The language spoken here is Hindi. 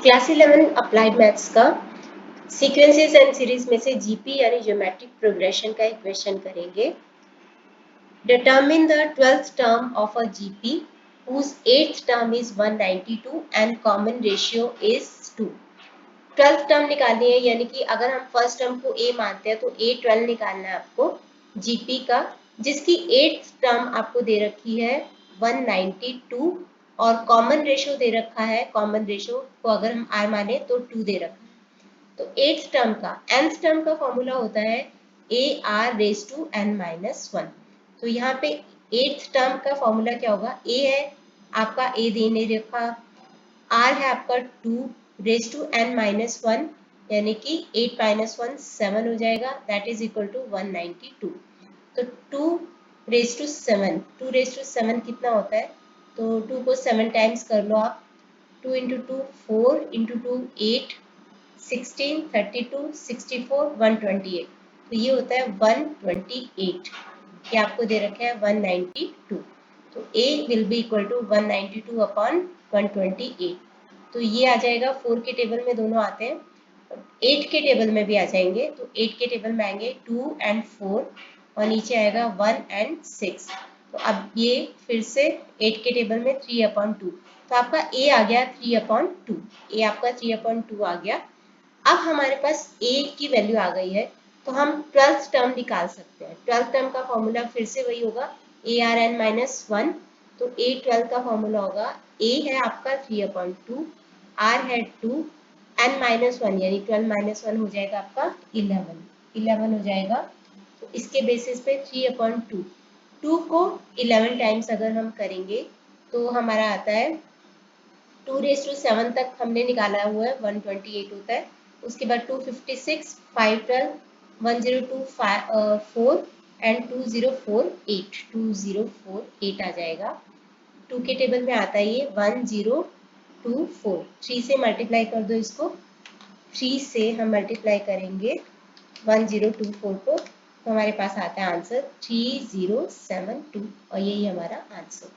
क्लास 11 अप्लाइड मैथ्स का सीक्वेंसेस एंड सीरीज में से जीपी यानी ज्योमेट्रिक प्रोग्रेशन का एक क्वेश्चन करेंगे। Determine the 12th term of a GP whose 8th term is 192 and common ratio is 2। 12th term निकालनी है, यानी कि अगर हम फर्स्ट टर्म को a मानते हैं तो a12 निकालना है आपको जीपी का, जिसकी 8th टर्म आपको दे रखी है 192 और कॉमन रेशियो दे रखा है, कॉमन रेशियो को अगर हम r माने तो 2 दे रखा है। तो 8th टर्म का nth टर्म का फॉर्मूला होता है ar raise to n minus 1। तो यहाँ पे 8th टर्म का फॉर्मूला क्या होगा, a है आपका, a देने रखा, r है आपका 2 रेज टू n माइनस 1, यानी कि 8 माइनस 1 7 हो जाएगा, दैट इज इक्वल टू 192। तो 2 रेज टू 7, 2 रेज टू 7 कितना होता है, तो 2 को 7 टाइम्स कर लो आप, 2 इंटू 2 4 इंटू 2 8 16 32 64 128, तो ये होता है 128। ये आपको दे रखा है 192, तो a will be equal to 192 upon 128। तो ये आ जाएगा, 4 के टेबल में दोनों आते हैं, 8 के टेबल में भी आ जाएंगे। तो 8 के टेबल में आएंगे 2 एंड 4 और नीचे आएगा 1 एंड 6। तो अब ये फिर से 8 के टेबल में 3 अपॉन 2, तो आपका a आ गया 3 अपॉन 2, a आपका 3 अपॉन 2 आ गया। अब हमारे पास a की वैल्यू आ गई है, तो हम 12th टर्म निकाल सकते हैं। 12th टर्म का फॉर्मूला फिर से वही होगा arn माइनस 1। तो a12 का फॉर्मूला होगा, a है आपका 3 अपॉन 2, r है 2, n माइनस 1 यानी 12 माइनस 1 हो जाएगा आपका 11 हो जाएगा। तो इसके बेसिस पे 3 अपॉन 2, 2 को 11 टाइम्स अगर हम करेंगे तो हमारा आता है 2 रेज टू 7 तक हमने निकाला हुआ है 128 होता है। उसके बाद 256 512 1024 4 एंड 2048 आ जाएगा। 2 के टेबल में आता है ये 1024, 3 से मल्टीप्लाई कर दो इसको, 3 से हम मल्टीप्लाई करेंगे 1024 को, तो हमारे पास आता है आंसर 3072 और यही हमारा आंसर।